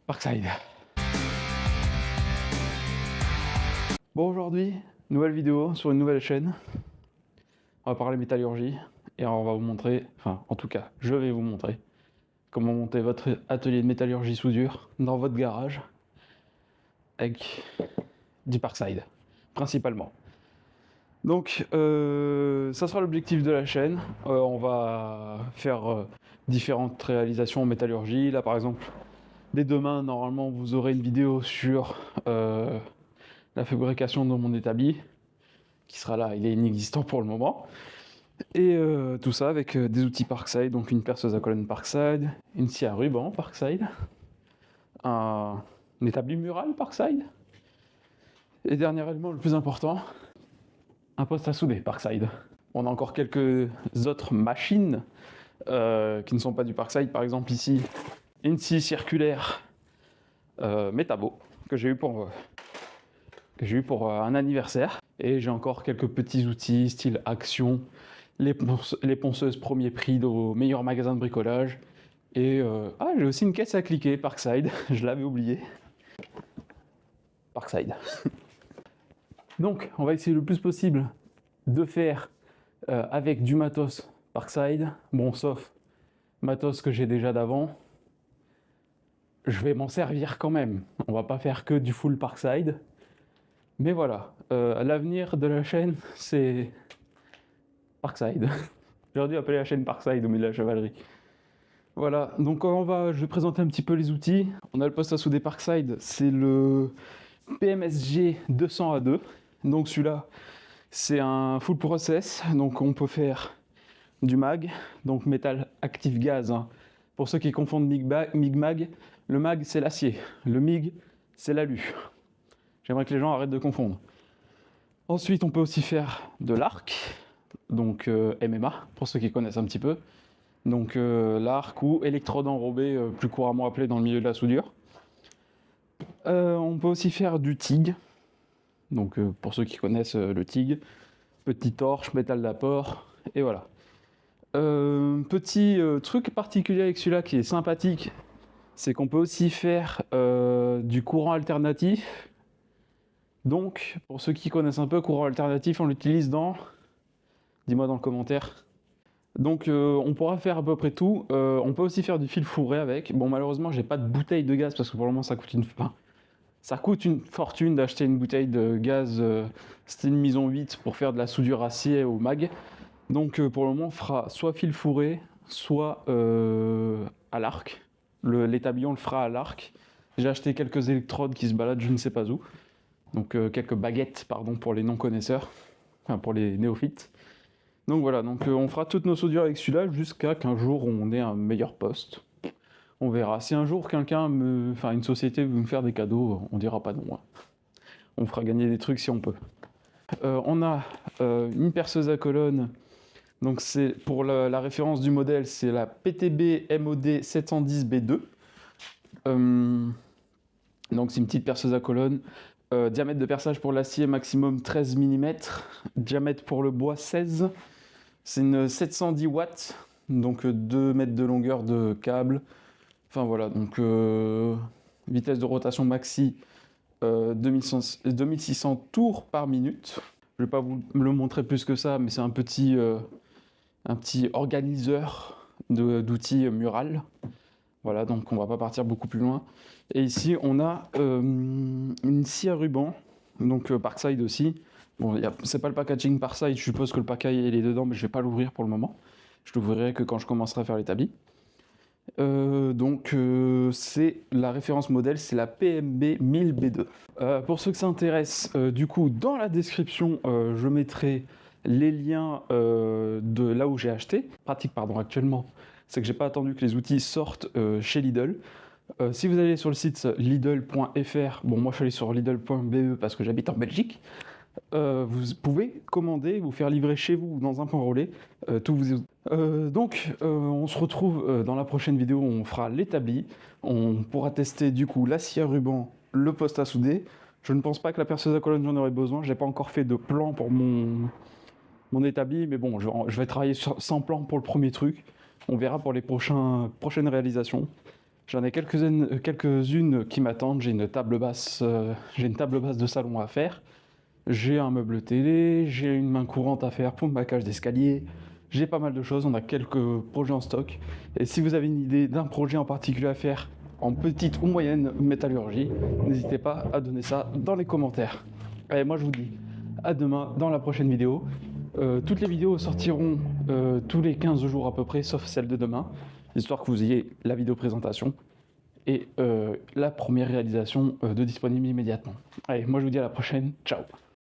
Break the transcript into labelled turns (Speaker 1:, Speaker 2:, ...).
Speaker 1: Parkside. Bon, aujourd'hui, nouvelle vidéo sur une nouvelle chaîne. On va parler métallurgie et on va vous montrer, enfin en tout cas je vais vous montrer comment monter votre atelier de métallurgie soudure dans votre garage avec du Parkside principalement. Donc ça sera l'objectif de la chaîne. On va faire différentes réalisations en métallurgie. Là par exemple, dès demain normalement vous aurez une vidéo sur la fabrication de mon établi qui sera là, il est inexistant pour le moment. Et tout ça avec des outils Parkside, donc une perceuse à colonne Parkside, une scie à ruban Parkside, un établi mural Parkside, et dernier élément le plus important, un poste à souder Parkside. On a encore quelques autres machines qui ne sont pas du Parkside, par exemple ici, une scie circulaire Metabo que j'ai eu pour un anniversaire, et j'ai encore quelques petits outils style Action, les ponceuses premier prix au meilleur magasin de bricolage. Et j'ai aussi une caisse à cliquer, Parkside, je l'avais oublié. Parkside. Donc, on va essayer le plus possible de faire avec du matos Parkside. Bon, sauf matos que j'ai déjà d'avant. Je vais m'en servir quand même. On va pas faire que du full Parkside. Mais voilà, l'avenir de la chaîne, c'est Parkside. J'aurais dû appeler la chaîne Parkside au milieu de la chevalerie. Voilà, donc je vais présenter un petit peu les outils. On a le poste à souder Parkside, c'est le PMSG 200A2. Donc celui-là, c'est un full process, donc on peut faire du MAG, donc métal actif gaz. Hein. Pour ceux qui confondent MIG-MAG, le MAG c'est l'acier, le MIG c'est l'alu. J'aimerais que les gens arrêtent de confondre. Ensuite, on peut aussi faire de l'arc, donc MMA, pour ceux qui connaissent un petit peu. Donc l'arc ou électrode enrobée, plus couramment appelé dans le milieu de la soudure. On peut aussi faire du TIG, donc pour ceux qui connaissent le TIG, petit torche, métal d'apport, et voilà. Petit truc particulier avec celui-là qui est sympathique, c'est qu'on peut aussi faire du courant alternatif. Donc, pour ceux qui connaissent un peu courant alternatif, on l'utilise dans... Dis-moi dans le commentaire. Donc on pourra faire à peu près tout. On peut aussi faire du fil fourré avec. Bon, malheureusement j'ai pas de bouteille de gaz parce que pour le moment ça coûte une fortune d'acheter une bouteille de gaz style Mison 8 pour faire de la soudure acier au mag. Donc pour le moment on fera soit fil fourré, soit à l'arc. L'établi on le fera à l'arc. J'ai acheté quelques électrodes qui se baladent je ne sais pas où. Donc quelques baguettes pardon pour les non-connaisseurs, enfin pour les néophytes. Donc voilà, donc on fera toutes nos soudures avec celui-là jusqu'à qu'un jour on ait un meilleur poste. On verra. Si un jour une société veut me faire des cadeaux, on dira pas non. Hein. On fera gagner des trucs si on peut. On a une perceuse à colonne. Donc c'est pour la référence du modèle, c'est la PTB MOD 710B2. Donc c'est une petite perceuse à colonne. Diamètre de perçage pour l'acier maximum 13 mm. Diamètre pour le bois 16. C'est une 710 watts, donc 2 mètres de longueur de câble. Enfin voilà, donc vitesse de rotation maxi 2600 tours par minute. Je ne vais pas vous le montrer plus que ça, mais c'est un petit organiseur d'outils mural. Voilà, donc on va pas partir beaucoup plus loin. Et ici, on a une scie à ruban, donc Parkside aussi. Bon, c'est pas le packaging Parkside, je suppose que le package il est dedans, mais je vais pas l'ouvrir pour le moment. Je l'ouvrirai que quand je commencerai à faire l'établi. C'est la référence modèle, c'est la PMB 1000B2. Pour ceux que ça intéresse, du coup, dans la description, je mettrai les liens de là où j'ai acheté. Pratique, pardon, actuellement, c'est que j'ai pas attendu que les outils sortent chez Lidl. Si vous allez sur le site lidl.fr, bon moi je suis allé sur lidl.be parce que j'habite en Belgique, vous pouvez commander, vous faire livrer chez vous dans un point relais tous vos outils. On se retrouve dans la prochaine vidéo où on fera l'établi, on pourra tester du coup la scie à ruban, le poste à souder. Je ne pense pas que la perceuse à colonne j'en aurai besoin, j'ai pas encore fait de plan pour mon établi, mais bon je vais travailler sans plan pour le premier truc, on verra pour les prochaines réalisations. J'en ai quelques-unes qui m'attendent. J'ai une table basse de salon à faire. J'ai un meuble télé, j'ai une main courante à faire pour ma cage d'escalier. J'ai pas mal de choses, on a quelques projets en stock. Et si vous avez une idée d'un projet en particulier à faire en petite ou moyenne métallurgie, n'hésitez pas à donner ça dans les commentaires. Allez, moi je vous dis à demain dans la prochaine vidéo. Toutes les vidéos sortiront tous les 15 jours à peu près, sauf celle de demain, histoire que vous ayez la vidéo présentation et la première réalisation de disponible immédiatement. Allez, moi je vous dis à la prochaine, ciao.